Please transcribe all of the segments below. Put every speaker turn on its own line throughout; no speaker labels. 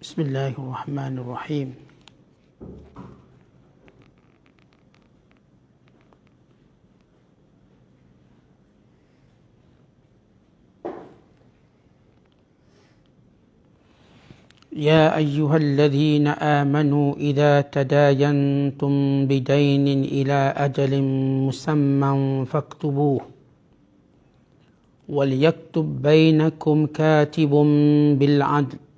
بسم الله الرحمن الرحيم يا أيها الذين آمنوا إذا تداينتم بدين إلى أجل مسمى فاكتبوه وليكتب بينكم كاتب بالعدل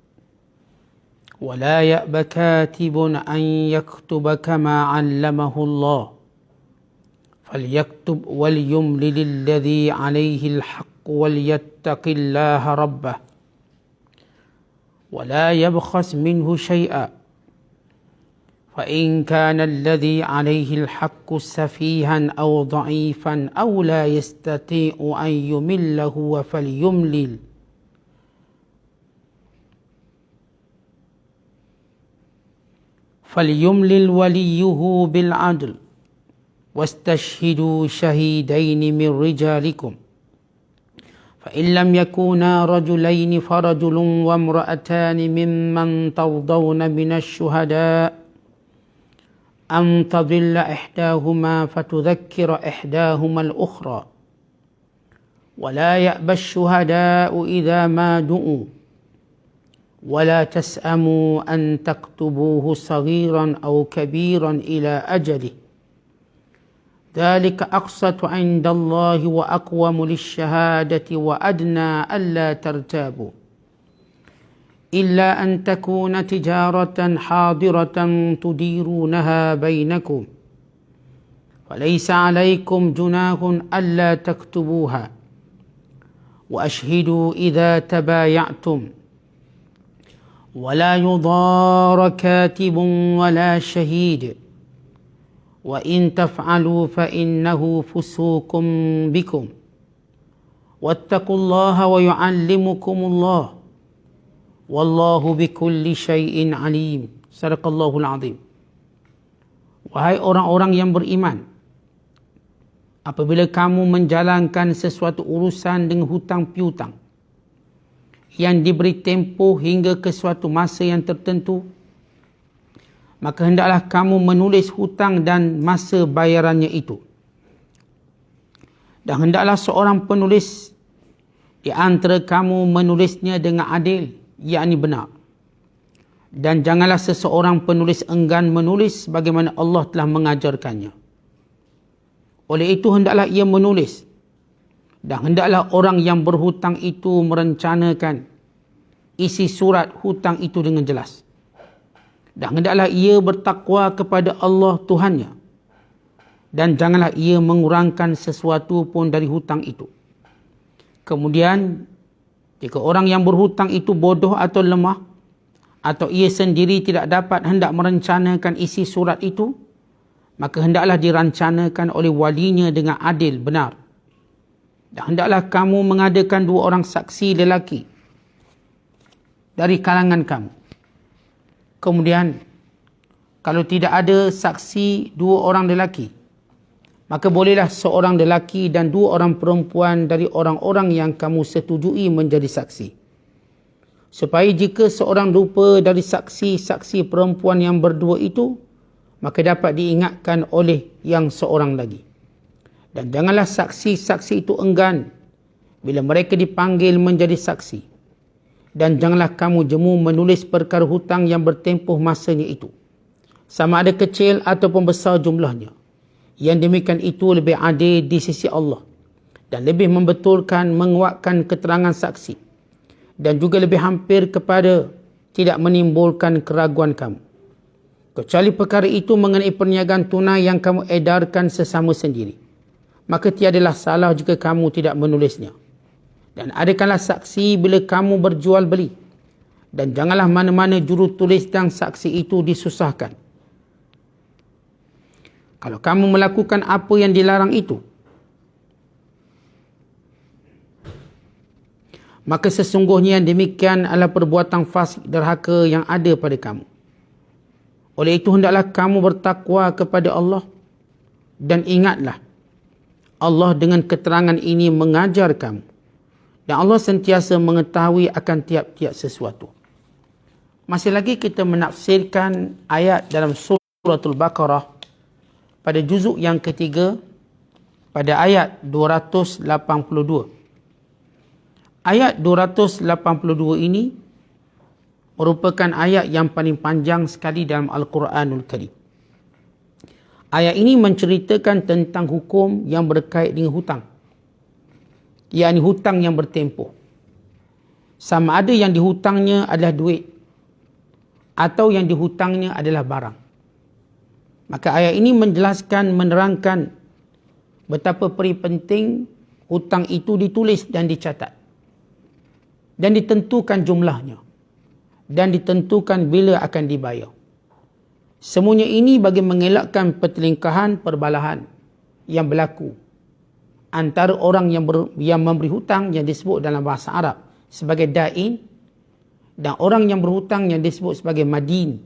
ولا يأب كاتب أن يكتب كما علمه الله فليكتب وليملل الذي عليه الحق وليتق الله ربه ولا يبخس منه شيئا فإن كان الذي عليه الحق سفيها أو ضعيفا أو لا يستطيع أن يمل هو فليملل وليه بالعدل واستشهدوا شهيدين من رجالكم فإن لم يكونا رجلين فرجل وامرأتان ممن ترضون من الشهداء أن تضل إحداهما فتذكر إحداهما الأخرى ولا يأبى الشهداء إذا ما دعوا ولا تسأموا أن تكتبوه صغيرا أو كبيرا إلى أجله ذلك أقسط عند الله وأقوم للشهادة وأدنى ألا ترتابوا إلا أن تكون تجارة حاضرة تديرونها بينكم فليس عليكم جناح ألا تكتبوها وأشهدوا إذا تبايعتم ولا يضار كاتب ولا شهيد وإن تفعلوا فإنه فسوق بكم واتقوا الله ويعلمكم الله والله بكل شيء عليم. Sadaqallahul azim. Wahai orang-orang yang beriman, apabila kamu menjalankan sesuatu urusan dengan hutang piutang yang diberi tempoh hingga ke suatu masa yang tertentu, maka hendaklah kamu menulis hutang dan masa bayarannya itu. Dan hendaklah seorang penulis di antara kamu menulisnya dengan adil, yakni benar. Dan janganlah seseorang penulis enggan menulis bagaimana Allah telah mengajarkannya. Oleh itu hendaklah ia menulis. Dan hendaklah orang yang berhutang itu merencanakan isi surat hutang itu dengan jelas. Dan hendaklah ia bertakwa kepada Allah Tuhannya. Dan janganlah ia mengurangkan sesuatu pun dari hutang itu. Kemudian, jika orang yang berhutang itu bodoh atau lemah, atau ia sendiri tidak dapat hendak merencanakan isi surat itu, maka hendaklah dirancanakan oleh walinya dengan adil, benar. Dan hendaklah kamu mengadakan 2 orang saksi lelaki dari kalangan kamu. Kemudian, kalau tidak ada saksi 2 orang lelaki, maka bolehlah seorang lelaki dan 2 orang perempuan dari orang-orang yang kamu setujui menjadi saksi. Supaya jika seorang lupa dari saksi-saksi perempuan yang berdua itu, maka dapat diingatkan oleh yang seorang lagi. Dan janganlah saksi-saksi itu enggan bila mereka dipanggil menjadi saksi. Dan janganlah kamu jemu menulis perkara hutang yang bertempoh masanya itu, sama ada kecil ataupun besar jumlahnya. Yang demikian itu lebih adil di sisi Allah dan lebih membetulkan, menguatkan keterangan saksi, dan juga lebih hampir kepada tidak menimbulkan keraguan kamu. Kecuali perkara itu mengenai perniagaan tunai yang kamu edarkan sesama sendiri, maka tiadalah salah jika kamu tidak menulisnya. Dan adakanlah saksi bila kamu berjual beli. Dan janganlah mana-mana juru tulis dan saksi itu disusahkan. Kalau kamu melakukan apa yang dilarang itu, maka sesungguhnya yang demikian adalah perbuatan fasik derhaka yang ada pada kamu. Oleh itu hendaklah kamu bertakwa kepada Allah. Dan ingatlah, Allah dengan keterangan ini mengajar kamu. Dan Allah sentiasa mengetahui akan tiap-tiap sesuatu. Masih lagi kita menafsirkan ayat dalam suratul Baqarah pada juzuk yang ketiga pada ayat 282. Ayat 282 ini merupakan ayat yang paling panjang sekali dalam Al-Quranul Karim. Ayat ini menceritakan tentang hukum yang berkait dengan hutang. Yakni hutang yang bertempoh. Sama ada yang dihutangnya adalah duit atau yang dihutangnya adalah barang. Maka ayat ini menjelaskan, menerangkan betapa penting hutang itu ditulis dan dicatat. Dan ditentukan jumlahnya. Dan ditentukan bila akan dibayar. Semuanya ini bagi mengelakkan pertelingkahan perbalahan yang berlaku antara orang yang memberi hutang yang disebut dalam bahasa Arab sebagai dain dan orang yang berhutang yang disebut sebagai madin.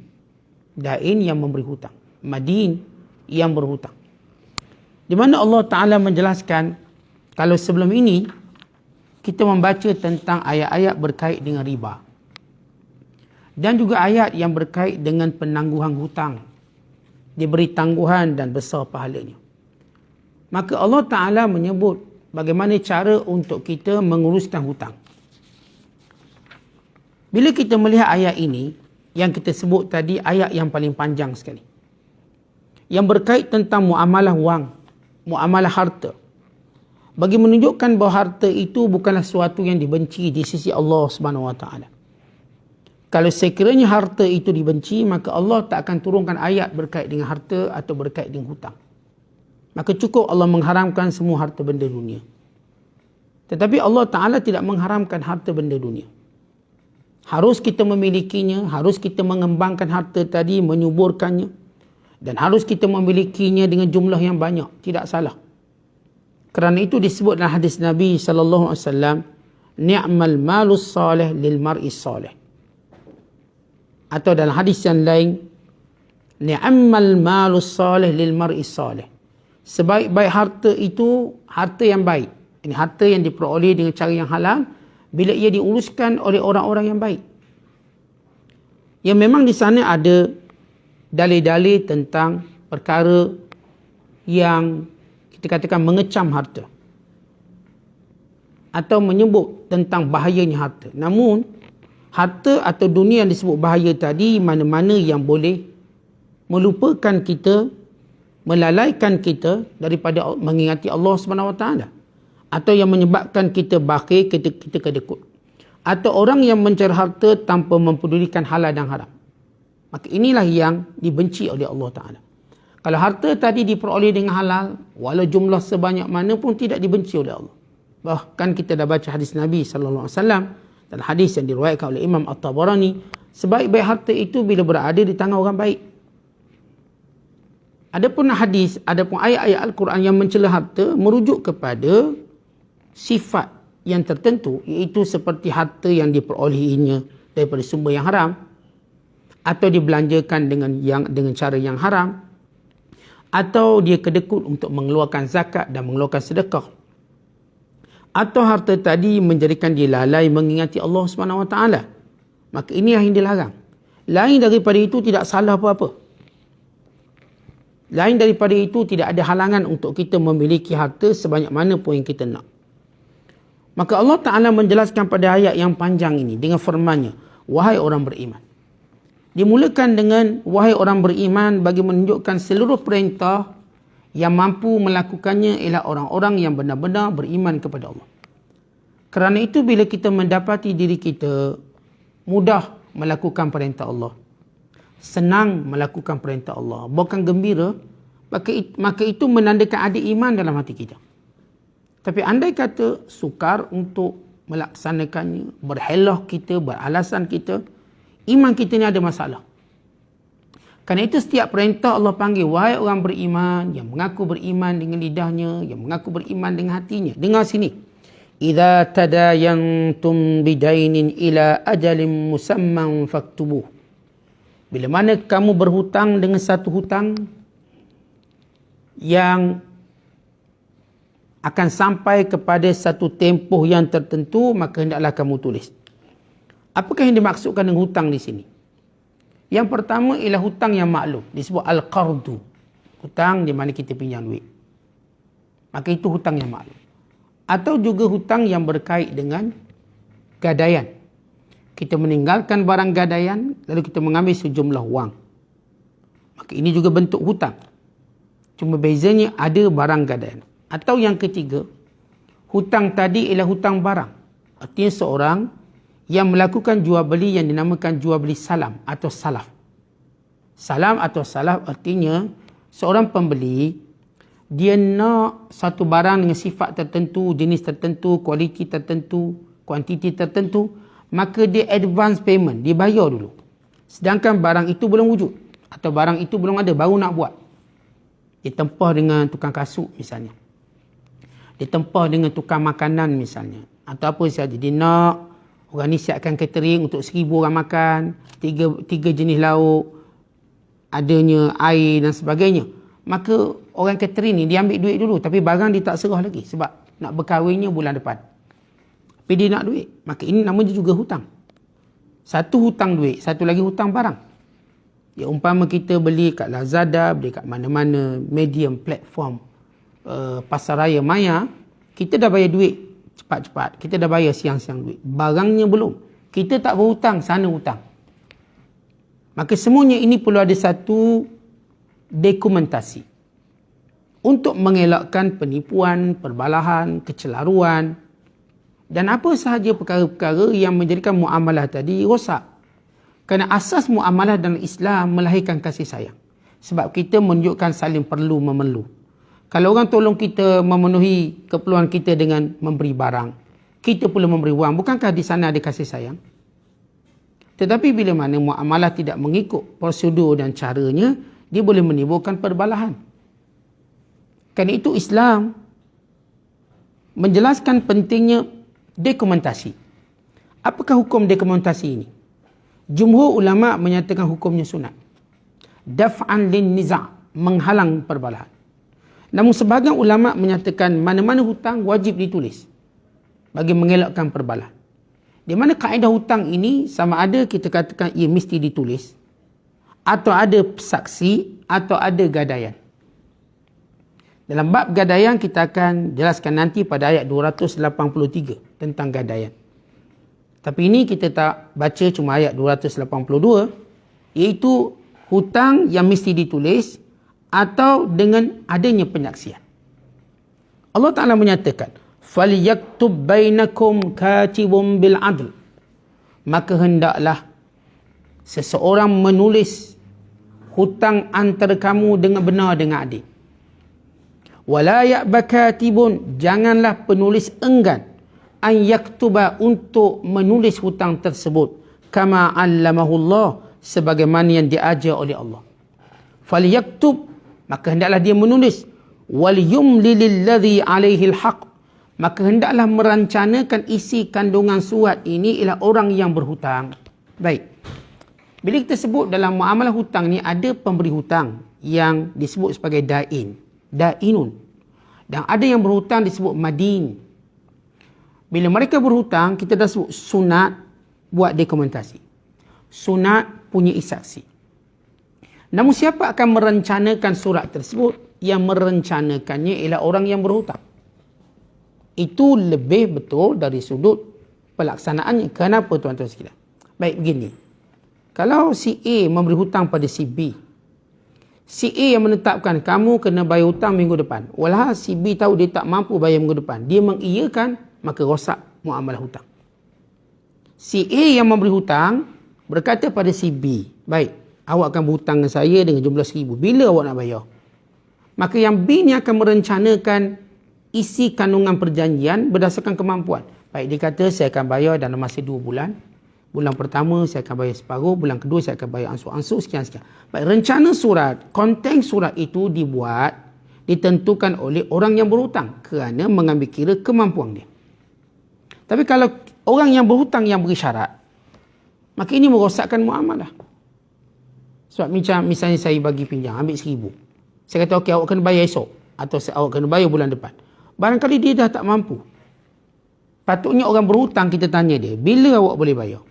Dain yang memberi hutang, madin yang berhutang. Di mana Allah Ta'ala menjelaskan kalau sebelum ini kita membaca tentang ayat-ayat berkait dengan riba. Dan juga ayat yang berkait dengan penangguhan hutang. Diberi tangguhan dan besar pahalanya. Maka Allah Ta'ala menyebut bagaimana cara untuk kita menguruskan hutang. Bila kita melihat ayat ini, yang kita sebut tadi ayat yang paling panjang sekali. Yang berkait tentang muamalah wang, muamalah harta. Bagi menunjukkan bahawa harta itu bukanlah sesuatu yang dibenci di sisi Allah Subhanahu Wa Ta'ala. Kalau sekiranya harta itu dibenci, maka Allah tak akan turunkan ayat berkait dengan harta atau berkait dengan hutang. Maka cukup Allah mengharamkan semua harta benda dunia. Tetapi Allah Ta'ala tidak mengharamkan harta benda dunia. Harus kita memilikinya, harus kita mengembangkan harta tadi, menyuburkannya. Dan harus kita memilikinya dengan jumlah yang banyak. Tidak salah. Kerana itu disebut dalam hadis Nabi SAW, ni'mal malus salih lil mar'is salih. Atau dalam hadis yang lain, ni'ammal malus salih lil mar'is salih. Sebaik-baik harta itu harta yang baik. Ini harta yang diperoleh dengan cara yang halal bila ia diuruskan oleh orang-orang yang baik. Yang memang di sana ada dalil-dalil tentang perkara yang kita katakan mengecam harta atau menyebut tentang bahayanya harta. Namun harta atau dunia yang disebut bahaya tadi, mana-mana yang boleh melupakan kita, melalaikan kita daripada mengingati Allah SWT. Atau yang menyebabkan kita bakhil, kita kedekut. Atau orang yang mencari harta tanpa mempedulikan halal dan haram. Maka inilah yang dibenci oleh Allah Ta'ala. Kalau harta tadi diperoleh dengan halal, walau jumlah sebanyak mana pun tidak dibenci oleh Allah. Bahkan kita dah baca hadis Nabi SAW, dan hadis yang diriwayatkan oleh Imam At-Tabarani, sebaik-baik harta itu bila berada di tangan orang baik. Adapun hadis, adapun ayat-ayat Al-Quran yang mencela harta merujuk kepada sifat yang tertentu, iaitu seperti harta yang diperolehinya daripada sumber yang haram, atau dibelanjakan dengan cara yang haram, atau dia kedekut untuk mengeluarkan zakat dan mengeluarkan sedekah. Atau harta tadi menjadikan dia lalai mengingati Allah SWT. Maka ini yang dilarang. Lain daripada itu tidak salah apa-apa. Lain daripada itu tidak ada halangan untuk kita memiliki harta sebanyak mana pun yang kita nak. Maka Allah Ta'ala menjelaskan pada ayat yang panjang ini dengan firman-Nya, wahai orang beriman. Dimulakan dengan wahai orang beriman bagi menunjukkan seluruh perintah yang mampu melakukannya ialah orang-orang yang benar-benar beriman kepada Allah. Kerana itu bila kita mendapati diri kita mudah melakukan perintah Allah, senang melakukan perintah Allah, bukan gembira, maka itu menandakan ada iman dalam hati kita. Tapi andai kata sukar untuk melaksanakannya, berhelah kita, beralasan kita, iman kita ni ada masalah. Kerana itu setiap perintah Allah panggil, wahai orang beriman, yang mengaku beriman dengan lidahnya, yang mengaku beriman dengan hatinya. Dengar sini. Idza tadayantum bidainin ila ajalin musamman faktubuh. Bila mana kamu berhutang dengan satu hutang yang akan sampai kepada satu tempoh yang tertentu, maka hendaklah kamu tulis. Apakah yang dimaksudkan dengan hutang di sini? Yang pertama ialah hutang yang maklum. Disebut al-qardu. Hutang di mana kita pinjam duit. Maka itu hutang yang maklum. Atau juga hutang yang berkait dengan gadaian. Kita meninggalkan barang gadaian, lalu kita mengambil sejumlah wang. Maka ini juga bentuk hutang. Cuma bezanya ada barang gadaian. Atau yang ketiga, hutang tadi ialah hutang barang. Artinya seorang yang melakukan jual beli yang dinamakan jual beli salam atau salaf. Salam atau salaf artinya seorang pembeli, dia nak satu barang dengan sifat tertentu, jenis tertentu, kualiti tertentu, kuantiti tertentu, maka dia advance payment, dia bayar dulu. Sedangkan barang itu belum wujud atau barang itu belum ada, baru nak buat. Dia tempah dengan tukang kasut misalnya. Dia tempah dengan tukang makanan misalnya. Atau apa saja. Dia nak orang ni siapkan catering untuk 1,000 orang makan, tiga jenis lauk, adanya air dan sebagainya. Maka orang catering ni dia ambil duit dulu, tapi barang dia tak serah lagi sebab nak berkahwinnya bulan depan. Tapi dia nak duit. Maka ini namanya juga hutang. Satu hutang duit, satu lagi hutang barang. Ya, umpama kita beli kat Lazada, beli kat mana-mana medium platform pasaraya maya, kita dah bayar duit cepat-cepat. Kita dah bayar siang-siang duit. Barangnya belum. Kita tak berhutang, sana hutang. Maka semuanya ini perlu ada satu dokumentasi. Untuk mengelakkan penipuan, perbalahan, kecelaruan dan apa sahaja perkara-perkara yang menjadikan muamalah tadi rosak. Kerana asas muamalah dalam Islam melahirkan kasih sayang. Sebab kita menunjukkan saling perlu memerlu. Kalau orang tolong kita memenuhi keperluan kita dengan memberi barang, kita pula memberi wang. Bukankah di sana ada kasih sayang? Tetapi bila mana muamalah tidak mengikut prosedur dan caranya, dia boleh menimbulkan perbalahan. Kerana itu Islam menjelaskan pentingnya dokumentasi. Apakah hukum dokumentasi ini? Jumhur ulama menyatakan hukumnya sunat. Daf'an lin niza', menghalang perbalahan. Namun sebahagian ulama menyatakan mana-mana hutang wajib ditulis bagi mengelakkan perbalahan. Di mana kaedah hutang ini sama ada kita katakan ia mesti ditulis, atau ada saksi, atau ada gadaian. Dalam bab gadaian kita akan jelaskan nanti pada ayat 283 tentang gadaian. Tapi ini kita tak baca, cuma ayat 282, iaitu hutang yang mesti ditulis atau dengan adanya penyaksian. Allah Ta'ala menyatakan, فَلْيَكْتُبْ بَيْنَكُمْ كَاتِبٌ بِالْعَدْلِ. Maka hendaklah seseorang menulis hutang antara kamu dengan benar, dengan adil. وَلَا يَأْبَ كَاتِبٌ, janganlah penulis enggan an yaktuba, untuk menulis hutang tersebut, kama 'allamahullah, sebagaimana yang diajar oleh Allah. Falyaktub, maka hendaklah dia menulis, wal yumli lilladhi 'alaihi alhaq, maka hendaklah merancanakan isi kandungan surat ini ialah orang yang berhutang. Baik. Bila kita sebut dalam muamalah hutang ni ada pemberi hutang yang disebut sebagai dainun. Dan ada yang berhutang disebut madin. Bila mereka berhutang, kita dah sebut sunat buat dokumentasi. Sunat punya saksi. Namun siapa akan merencanakan surat tersebut? Yang merencanakannya ialah orang yang berhutang. Itu lebih betul dari sudut pelaksanaannya. Kenapa tuan-tuan sekalian? Baik, begini. Kalau si A memberi hutang pada si B, si A yang menetapkan kamu kena bayar hutang minggu depan. Walau si B tahu dia tak mampu bayar minggu depan, dia mengiyakan, maka rosak muamalah hutang. Si A yang memberi hutang berkata pada si B, baik, awak akan berhutang dengan saya dengan jumlah 1,000. Bila awak nak bayar? Maka yang B ni akan merencanakan isi kandungan perjanjian berdasarkan kemampuan. Baik, dia kata saya akan bayar dalam masa 2 bulan. Bulan pertama saya akan bayar separuh, bulan kedua saya akan bayar ansur-ansur sekian-sekian. Baik, rencana surat, konten surat itu dibuat, ditentukan oleh orang yang berhutang kerana mengambil kira kemampuan dia. Tapi kalau orang yang berhutang yang beri syarat, maka ini merosakkan muamalah. Sebab misalnya saya bagi pinjam, ambil 1,000. Saya kata, okey, awak kena bayar esok. Atau awak kena bayar bulan depan. Barangkali dia dah tak mampu. Patutnya orang berhutang kita tanya dia, bila awak boleh bayar?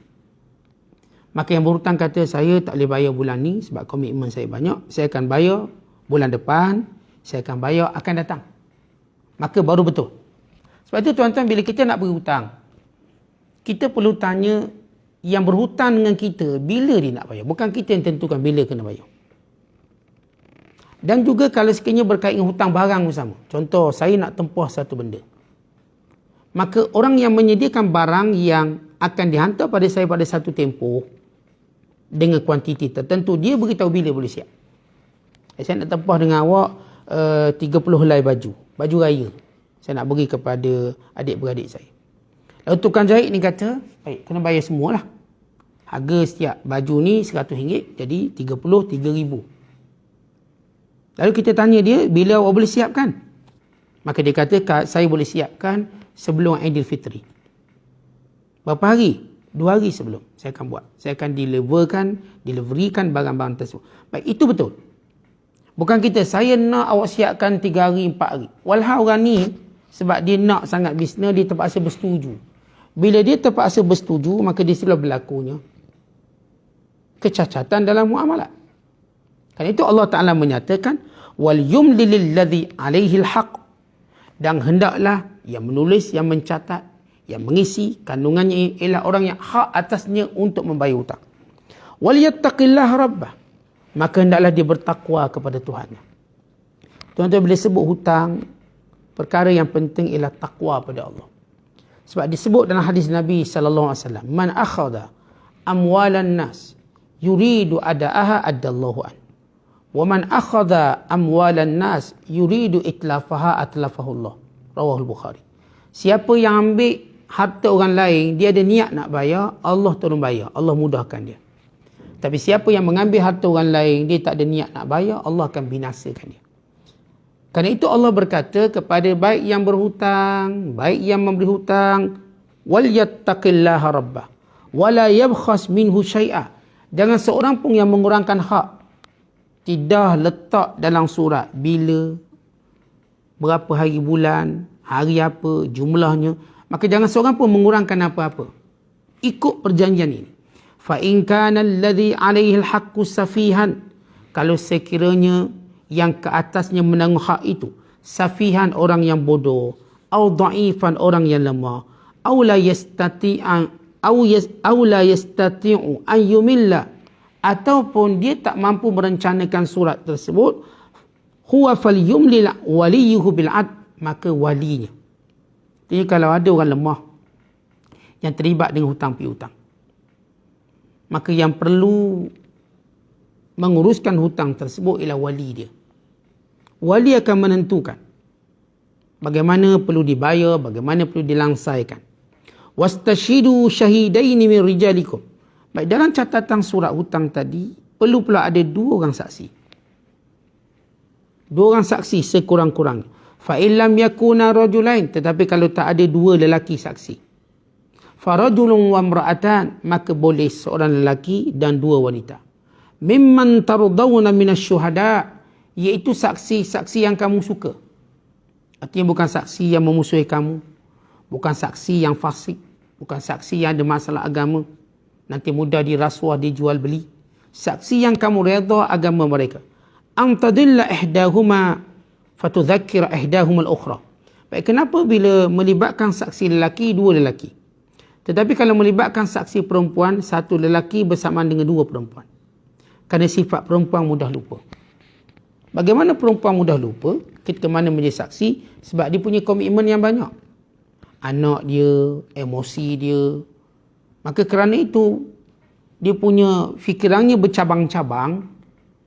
Maka yang berhutang kata, saya tak boleh bayar bulan ni sebab komitmen saya banyak. Saya akan bayar bulan depan, saya akan bayar akan datang. Maka baru betul. Sebab itu tuan-tuan, bila kita nak berhutang, kita perlu tanya yang berhutang dengan kita, bila dia nak bayar. Bukan kita yang tentukan bila kena bayar. Dan juga kalau sekiranya berkait dengan hutang barang bersama. Contoh, saya nak tempuh satu benda. Maka orang yang menyediakan barang yang akan dihantar pada saya pada satu tempoh, dengan kuantiti tertentu, dia beritahu bila boleh siap. Saya nak tempuh dengan awak 30 helai baju raya. Saya nak beri kepada adik-beradik saya. Lalu tukang jahit ni kata, baik, kena bayar semualah. Harga setiap baju ni RM100, jadi 33,000. Lalu kita tanya dia, bila awak boleh siapkan? Maka dia kata, saya boleh siapkan sebelum Aidilfitri. Berapa hari? 2 hari sebelum saya akan buat. Saya akan deliverikan barang-barang tersebut. Baik, itu betul. Bukan kita, saya nak awak siapkan 3 hari, 4 hari. Walhal orang ni, sebab dia nak sangat bisnes, dia terpaksa bersetuju. Bila dia terpaksa bersetuju, maka dia sudah berlakunya kecacatan dalam muamalat. Kerana itu Allah Ta'ala menyatakan, wal yumlilil ladzi alaihi alhaq. Dan hendaklah yang menulis, yang mencatat, yang mengisi kandungannya ialah orang yang hak atasnya untuk membayar hutang. Wal yattaqillah rabbah. Maka hendaklah dia bertakwa kepada Tuhannya. Tuan-tuan, bila sebut hutang, perkara yang penting ialah takwa pada Allah. Sebab disebut dalam hadis Nabi SAW, man akhadha amwalan nas yuridu ada'aha addallahu an. Wa man akhadha amwalan nas yuridu itlafaha atlafahullah. Rawahul Bukhari. Siapa yang ambil harta orang lain, dia ada niat nak bayar, Allah tolong bayar, Allah mudahkan dia. Tapi siapa yang mengambil harta orang lain, dia tak ada niat nak bayar, Allah akan binasakan dia. Kerana itu Allah berkata kepada baik yang berhutang, baik yang memberi hutang, wal yattaqillaha rabbah wa la yabkhas minhu syai'a. Jangan seorang pun yang mengurangkan hak. Tidak letak dalam surat bila, berapa hari bulan, hari apa, jumlahnya. Maka jangan seorang pun mengurangkan apa-apa. Ikut perjanjian ini. Fa in kana alladhi alaihi alhaqqu safihan. Kalau sekiranya yang ke atasnya menanggung hak itu safihan, orang yang bodoh, au dhaifan, orang yang lemah, au la yastati'u an yumilla, ataupun dia tak mampu merencanakan surat tersebut, huwa falyumlil waliyuhu bil ad, maka walinya. Jadi kalau ada orang lemah yang terlibat dengan hutang piutang, maka yang perlu menguruskan hutang tersebut ialah wali dia. Wali akan menentukan bagaimana perlu dibayar, bagaimana perlu dilangsaikan. Wastashidu syahidaini min rijalikum. Baik, dalam catatan surat hutang tadi, perlu pula ada 2 orang saksi. 2 orang saksi sekurang-kurangnya. Fa illam yakuna rajulain, tetapi kalau tak ada 2 lelaki saksi. Fa rajulun wa imra'atan, maka boleh seorang lelaki dan 2 wanita. Mimman tardawna minasyuhada, iaitu saksi-saksi yang kamu suka. Artinya bukan saksi yang memusuhi kamu, bukan saksi yang fasik, bukan saksi yang ada masalah agama, nanti mudah dirasuah, dijual beli. Saksi yang kamu redha agama mereka. An tadilla ihdahuma fatudzakkira ihdahuma al-ukhra. Baik, kenapa bila melibatkan saksi lelaki, 2 lelaki? Tetapi kalau melibatkan saksi perempuan, 1 lelaki bersamaan dengan 2 perempuan. Kerana sifat perempuan mudah lupa. Bagaimana perempuan mudah lupa ketika mana menjadi saksi? Sebab dia punya komitmen yang banyak. Anak dia, emosi dia. Maka kerana itu, dia punya fikirannya bercabang-cabang,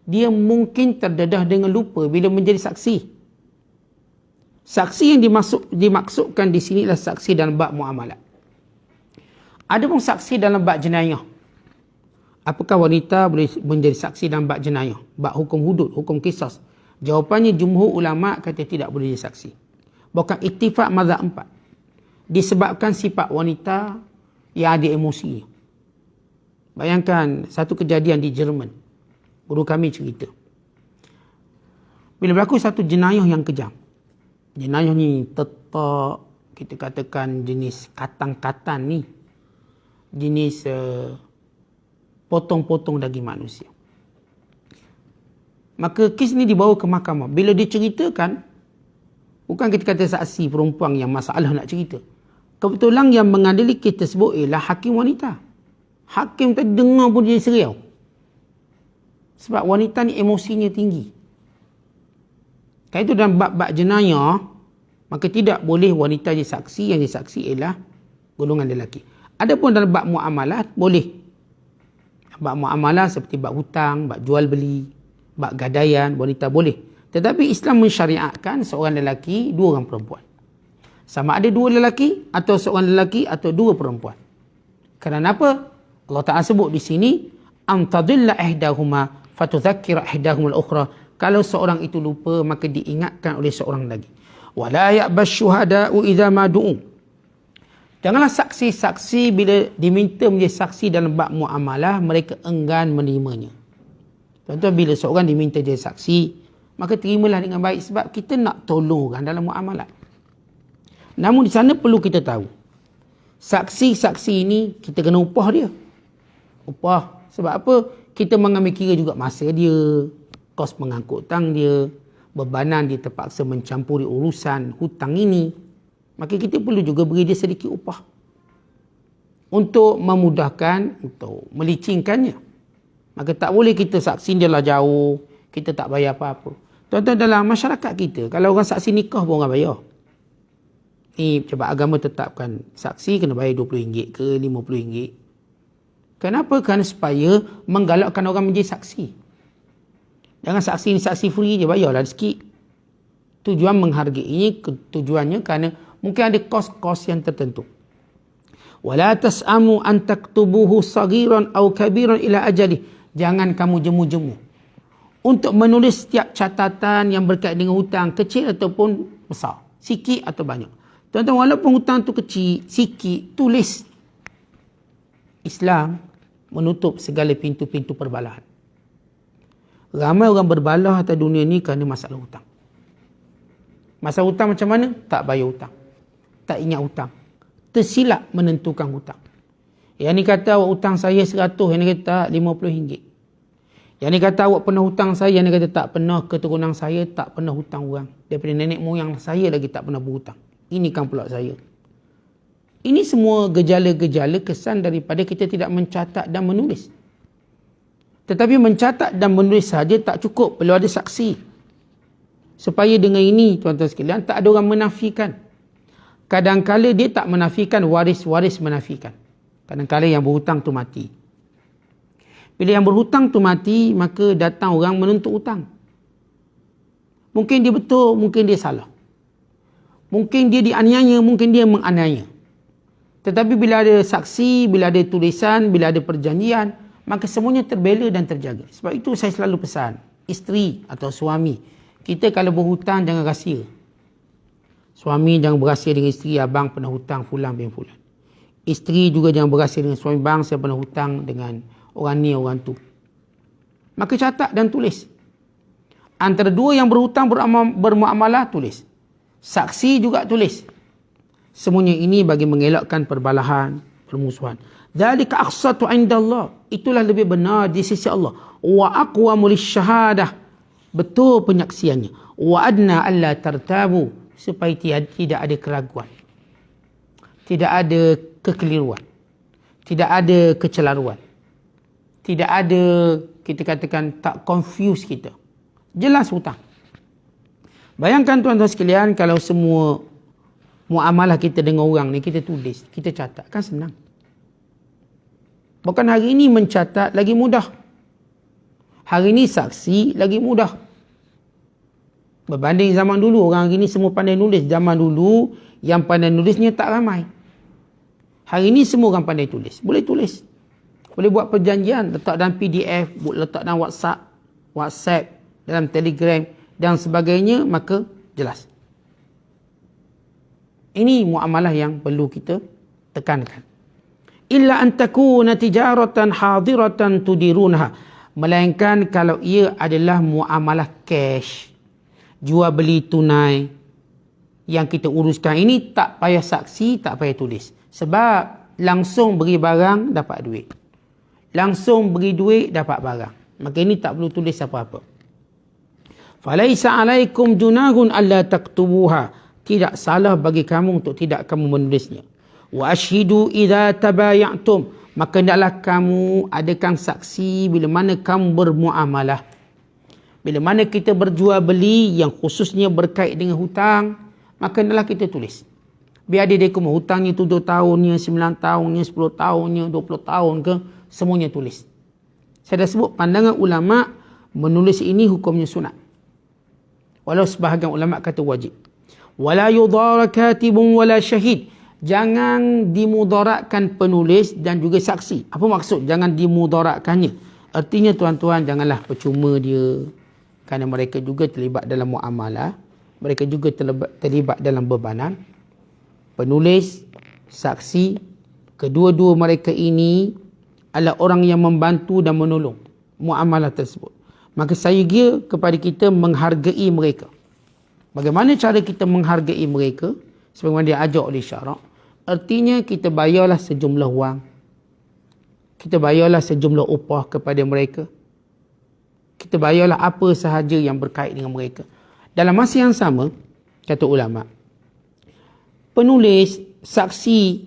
dia mungkin terdedah dengan lupa bila menjadi saksi. Saksi yang dimaksudkan di sini adalah saksi dalam bab muamalat. Ada pun saksi dalam bab jenayah. Apakah wanita boleh menjadi saksi dalam bab jenayah? Bab hukum hudud, hukum kisas. Jawapannya jumhur ulama' kata tidak boleh jadi saksi. Bukan ittifaq mazhab 4. Disebabkan sifat wanita yang ada emosi. Bayangkan satu kejadian di Jerman. Guru kami cerita. Bila berlaku satu jenayah yang kejam. Jenayah ni tetak, kita katakan jenis katang-katan ni. Jenis potong-potong daging manusia. Maka kes ni dibawa ke mahkamah. Bila diceritakan, bukan kita kata saksi perempuan yang masalah nak cerita. Kebetulan yang mengadili kes tersebut ialah hakim wanita. Hakim tadi dengar pun dia seriau. Sebab wanita ni emosinya tinggi. Kalau itu dalam bab-bab jenayah, maka tidak boleh wanita jadi saksi. Yang jadi saksi ialah golongan lelaki. Adapun dalam bab muamalah, boleh. Bab muamalah seperti bab hutang, bab jual beli, bab gadaian, wanita boleh. Tetapi Islam mensyariatkan seorang lelaki, dua orang perempuan. Sama ada dua lelaki, atau seorang lelaki, atau dua perempuan. Kerana apa? Allah Ta'ala sebut di sini, antadilla ihdahuma fatudzakkira ihdahumul ukhra. Kalau seorang itu lupa, maka diingatkan oleh seorang lagi. Wala ya'bas syuhada'u idza ma du'u. Janganlah saksi-saksi bila diminta menjadi saksi dalam bab muamalah, mereka enggan menerimanya. Contoh, bila seorang diminta jadi saksi, maka terimalah dengan baik sebab kita nak tolong orang dalam muamalah. Namun di sana perlu kita tahu, saksi-saksi ini kita kena upah dia. Upah. Sebab apa? Kita mengambil kira juga masa dia, kos mengangkut hutang dia, bebanan dia terpaksa mencampuri urusan hutang ini. Maka kita perlu juga beri dia sedikit upah. Untuk memudahkan, untuk melicingkannya. Maka tak boleh kita saksi dia lah jauh, kita tak bayar apa-apa. Tuan-tuan, dalam masyarakat kita, kalau orang saksi nikah pun orang bayar. Ni sebab agama tetapkan saksi kena bayar RM20 ke RM50. Kenapa? Kerana supaya menggalakkan orang menjadi saksi. Jangan saksi ni saksi free je, bayarlah sikit. Tujuan menghargainya, tujuannya kerana mungkin ada kos-kos yang tertentu. Wala tas'amu an taktubuhu saghiran aw kabiran ila ajali. Jangan kamu jemu-jemu untuk menulis setiap catatan yang berkait dengan hutang, kecil ataupun besar, sikit atau banyak. Tuan-tuan, walaupun hutang tu kecil, sikit, tulis. Islam menutup segala pintu-pintu perbalahan. Ramai orang berbalah atas dunia ni kerana masalah hutang. Masalah hutang macam mana? Tak bayar hutang, tak ingat hutang, tersilap menentukan hutang. Yang ni kata awak hutang saya 100, yang ni kata RM50. Yang ni kata awak pernah hutang saya, yang ni kata tak pernah, keturunan saya tak pernah hutang orang. Daripada nenek moyang saya lagi tak pernah berhutang. Ini kan pula saya. Ini semua gejala-gejala kesan daripada kita tidak mencatat dan menulis. Tetapi mencatat dan menulis saja tak cukup, perlu ada saksi. Supaya dengan ini, tuan-tuan sekalian, tak ada orang menafikan. Kadang-kala dia tak menafikan, waris-waris menafikan. Kadang-kala yang berhutang tu mati. Bila yang berhutang tu mati, maka datang orang menuntut hutang. Mungkin dia betul, mungkin dia salah. Mungkin dia dianiaya, mungkin dia menganiaya. Tetapi bila ada saksi, bila ada tulisan, bila ada perjanjian, maka semuanya terbela dan terjaga. Sebab itu saya selalu pesan, isteri atau suami, kita kalau berhutang jangan rahsia. Suami jangan berahsia dengan isteri, abang pernah hutang fulan bin fulan. Isteri juga jangan berahsia dengan suami, bang saya pernah hutang dengan orang ni, orang tu. Maka catat dan tulis. Antara dua yang berhutang bermuamalah, tulis. Saksi juga tulis. Semuanya ini bagi mengelakkan perbalahan, permusuhan. Dzalika aqsatu 'indallah. Itulah lebih benar di sisi Allah. Wa aqwamu lisyahadah. Betul penyaksiannya. Wa adna alla tartabu, supaya tidak ada keraguan. Tidak ada kekeliruan. Tidak ada kecelaruan. Tidak ada, kita katakan, tak confuse kita. Jelas hutang. Bayangkan tuan-tuan sekalian, kalau semua muamalah kita dengan orang ni kita tulis, kita catat, kan senang. Bahkan hari ini mencatat lagi mudah. Hari ini saksi lagi mudah. Berbanding zaman dulu, orang hari ini semua pandai nulis. Zaman dulu, yang pandai nulisnya tak ramai. Hari ini semua orang pandai tulis. Boleh tulis. Boleh buat perjanjian, letak dalam PDF, letak dalam WhatsApp, dalam Telegram dan sebagainya, maka jelas. Ini muamalah yang perlu kita tekankan. Illa an takuna tijaratan hadiratan tudirunha. Melainkan kalau ia adalah muamalah cash, jual beli tunai, yang kita uruskan ini tak payah saksi, tak payah tulis. Sebab langsung beri barang dapat duit. langsung beri duit dapat barang. Maka ini tak perlu tulis apa-apa. Falaisa alaikum junahun alla taktubuha. Tidak salah bagi kamu untuk tidak kamu menulisnya. Wa ashhidu idza tabayatum. Maka hendaklah kamu adakan saksi bila mana kamu bermuamalah. Bila mana kita berjual beli yang khususnya berkait dengan hutang, maka hendaklah kita tulis. Biar dia hutangnya 7 tahunnya, 9 tahunnya, 10 tahunnya, 20 tahun ke, semuanya tulis. Saya dah sebut pandangan ulama menulis ini hukumnya sunat. Walau sebahagian ulama kata wajib. Wala yudara katibun wala syahid. Jangan dimudaratkan penulis dan juga saksi. Apa maksud jangan dimudaratkannya? Artinya tuan-tuan, janganlah percuma dia. Kerana mereka juga terlibat dalam muamalah. Mereka juga terlibat dalam bebanan. Penulis, saksi, kedua-dua mereka ini adalah orang yang membantu dan menolong muamalah tersebut. Maka saya kira kepada kita menghargai mereka. Bagaimana cara kita menghargai mereka? Sebagaimana dia ajar oleh syarak. Artinya kita bayarlah sejumlah wang. Kita bayarlah sejumlah upah kepada mereka. Kita bayarlah apa sahaja yang berkait dengan mereka. Dalam masa yang sama, kata ulama, penulis, saksi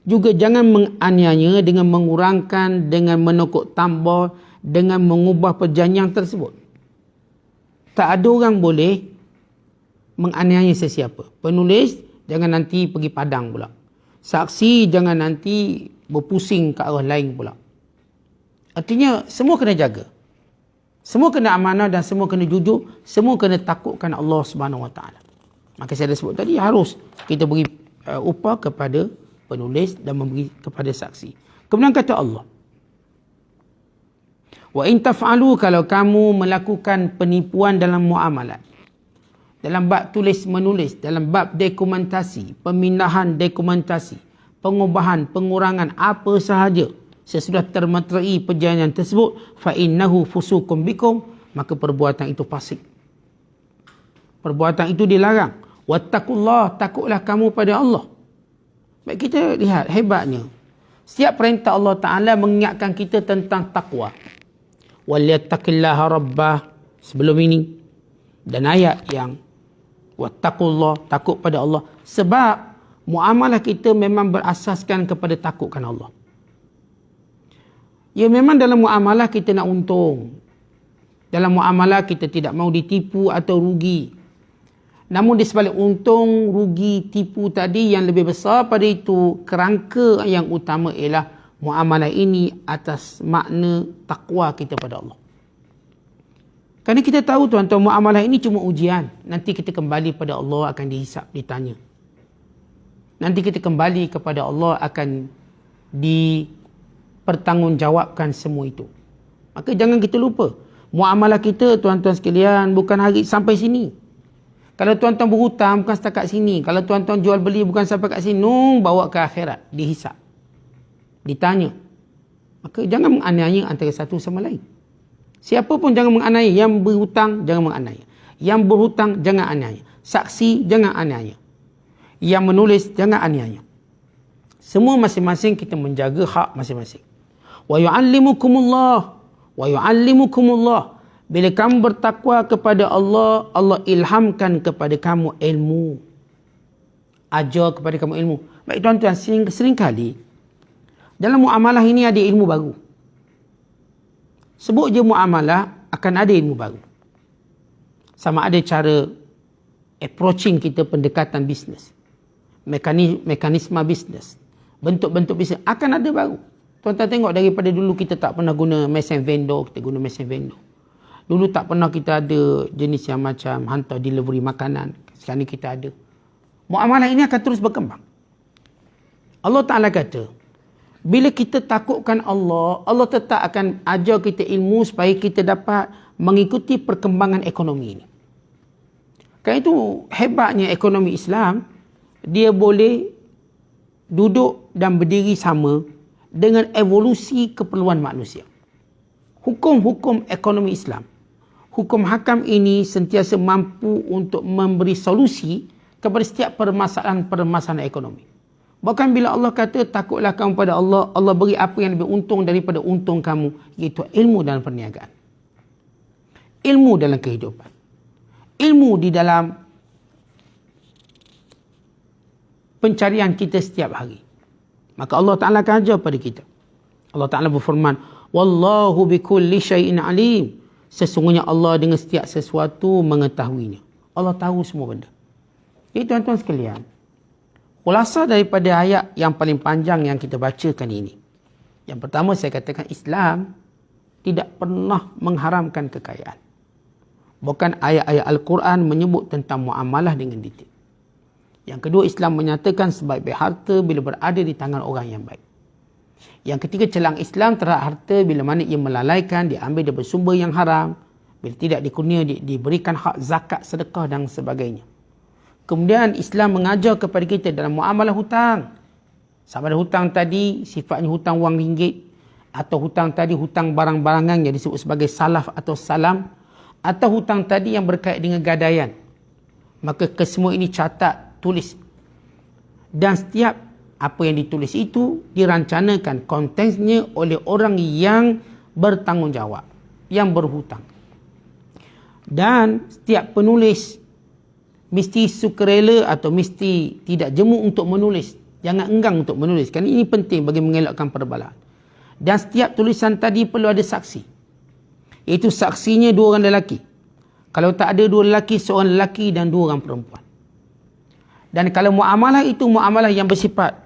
juga jangan menganiaya dengan mengurangkan, dengan menokok tambah, dengan mengubah perjanjian tersebut. Tak ada orang boleh menganiaya sesiapa. Penulis jangan nanti pergi padang pula. Saksi jangan nanti berpusing ke arah lain pula. Artinya semua kena jaga. Semua kena amanah dan semua kena jujur. Semua kena takutkan Allah Subhanahu Wa Taala. Maka saya dah sebut tadi, harus kita beri upah kepada penulis dan memberi kepada saksi. Kemudian kata Allah, wa in taf'alu, kalau kamu melakukan penipuan dalam muamalat, dalam bab tulis menulis, dalam bab dokumentasi, pemindahan dokumentasi, pengubahan, pengurangan apa sahaja sesudah termeterai perjanjian tersebut, fa innahu fusukum bikum, maka perbuatan itu fasik. Perbuatan itu dilarang. Wattaqullah, takutlah kamu pada Allah. Baik, kita lihat hebatnya. Setiap perintah Allah Ta'ala mengingatkan kita tentang takwa. Waliyattaqillaha rabbah sebelum ini. Dan ayat yang wattaqullah, takut pada Allah. Sebab muamalah kita memang berasaskan kepada takutkan Allah. Ya, memang dalam muamalah kita nak untung. Dalam muamalah kita tidak mahu ditipu atau rugi. Namun di sebalik untung, rugi, tipu tadi yang lebih besar pada itu, kerangka yang utama ialah muamalah ini atas makna takwa kita pada Allah. Kerana kita tahu tuan-tuan, muamalah ini cuma ujian. Nanti kita kembali pada Allah akan dihisap, ditanya. Nanti kita kembali kepada Allah akan dipertanggungjawabkan semua itu. Maka jangan kita lupa. Muamalah kita tuan-tuan sekalian bukan hari sampai sini. Kalau tuan-tuan berhutang bukan setakat sini. Kalau tuan-tuan jual beli bukan sampai kat sini. Bawa ke akhirat. Dihisap. Ditanya. Maka jangan menganiaya antara satu sama lain. Siapa pun jangan menganiaya. Yang berhutang jangan menganiaya. Yang berhutang jangan aniaya. Saksi jangan aniaya. Yang menulis jangan aniaya. Semua masing-masing kita menjaga hak masing-masing. Wa yu'allimukumullah. Wa yu'allimukumullah. Bila kamu bertakwa kepada Allah, Allah ilhamkan kepada kamu ilmu. Ajar kepada kamu ilmu. Baik tuan-tuan, seringkali dalam muamalah ini ada ilmu baru. Sebut je muamalah, akan ada ilmu baru. Sama ada cara approaching kita, pendekatan bisnes. Mekanisme bisnes. Bentuk-bentuk bisnes akan ada baru. Tuan-tuan tengok, daripada dulu kita tak pernah guna mesin vendor, kita guna mesin vendor. Dulu tak pernah kita ada jenis yang macam hantar delivery makanan. Sekarang ni kita ada. Muamalah ini akan terus berkembang. Allah Ta'ala kata, bila kita takutkan Allah, Allah tetap akan ajar kita ilmu supaya kita dapat mengikuti perkembangan ekonomi ini. Kerana itu hebatnya ekonomi Islam, dia boleh duduk dan berdiri sama dengan evolusi keperluan manusia. Hukum-hukum ekonomi Islam, hukum hakam ini sentiasa mampu untuk memberi solusi kepada setiap permasalahan-permasalahan ekonomi. Bahkan bila Allah kata takutlah kamu pada Allah, Allah beri apa yang lebih untung daripada untung kamu, iaitu ilmu dalam perniagaan. Ilmu dalam kehidupan. Ilmu di dalam pencarian kita setiap hari. Maka Allah Ta'ala akan ajar pada kita. Allah Ta'ala berfirman, Wallahu bikulli syai'in alim. Sesungguhnya Allah dengan setiap sesuatu mengetahuinya. Allah tahu semua benda. Jadi tuan-tuan sekalian, khulasa daripada ayat yang paling panjang yang kita bacakan ini. Yang pertama saya katakan Islam tidak pernah mengharamkan kekayaan. Bahkan ayat-ayat Al-Quran menyebut tentang muamalah dengan detail. Yang kedua, Islam menyatakan sebaik-baik harta bila berada di tangan orang yang baik. Yang ketiga, celang Islam terhadap harta bila mana ia melalaikan, diambil dari sumber yang haram, bila tidak diberikan hak zakat, sedekah dan sebagainya. Kemudian Islam mengajar kepada kita dalam muamalah hutang. Sama ada hutang tadi sifatnya hutang wang ringgit, atau hutang tadi hutang barang-barangan yang disebut sebagai salaf atau salam, atau hutang tadi yang berkait dengan gadaian. Maka kesemua ini catat, tulis. Dan setiap apa yang ditulis itu dirancanakan konteksnya oleh orang yang bertanggungjawab, yang berhutang. Dan setiap penulis mesti sukarela atau mesti tidak jemu untuk menulis. Jangan enggan untuk menulis. Kerana ini penting bagi mengelakkan perbalahan. Dan setiap tulisan tadi perlu ada saksi. Iaitu saksinya 2 orang lelaki. Kalau tak ada 2 lelaki, seorang lelaki dan 2 orang perempuan. Dan kalau muamalah itu muamalah yang bersifat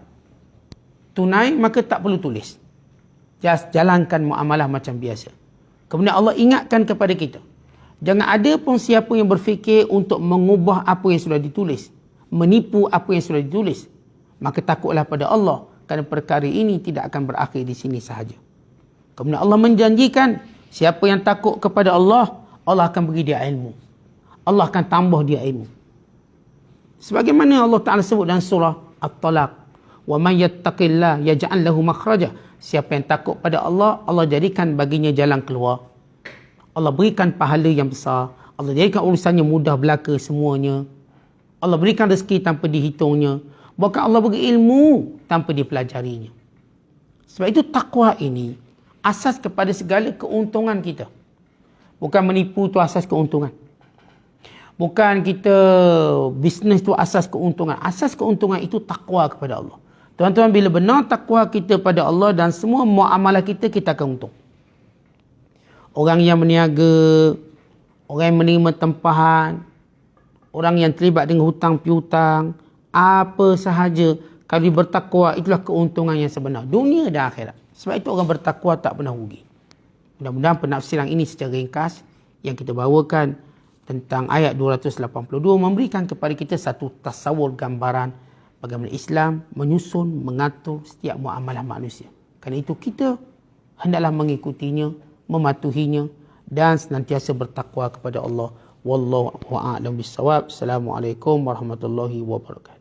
tunai, maka tak perlu tulis. Just jalankan muamalah macam biasa. Kemudian Allah ingatkan kepada kita, jangan ada pun siapa yang berfikir untuk mengubah apa yang sudah ditulis, menipu apa yang sudah ditulis. Maka takutlah pada Allah, kerana perkara ini tidak akan berakhir di sini sahaja. Kemudian Allah menjanjikan, siapa yang takut kepada Allah, Allah akan beri dia ilmu. Allah akan tambah dia ilmu. Sebagaimana Allah Ta'ala sebut dalam surah At-Talaq, wa man yattaqillah yaj'al lahu makhraja. Siapa yang takut pada Allah, Allah jadikan baginya jalan keluar. Allah berikan pahala yang besar. Allah jadikan urusannya mudah belaka semuanya. Allah berikan rezeki tanpa dihitungnya. Bahkan Allah beri ilmu tanpa dipelajarinya. Sebab itu takwa ini asas kepada segala keuntungan kita. Bukan menipu tu asas keuntungan. Bukan kita bisnes tu asas keuntungan. Asas keuntungan itu takwa kepada Allah. Tuan-tuan, bila benar takwa kita pada Allah dan semua muamalah kita, kita akan untung. Orang yang berniaga, orang yang menerima tempahan, orang yang terlibat dengan hutang piutang, apa sahaja, kalau dia bertakwa, itulah keuntungan yang sebenar. Dunia dan akhirat. Sebab itu orang bertakwa tak pernah rugi. Mudah-mudahan penafsiran ini secara ringkas yang kita bawakan tentang ayat 282 memberikan kepada kita satu tasawur gambaran bagaimana Islam menyusun, mengatur setiap muamalah manusia. Kerana itu kita hendaklah mengikutinya, mematuhinya dan senantiasa bertakwa kepada Allah. Wallahu a'lam bissawab. Assalamualaikum warahmatullahi wabarakatuh.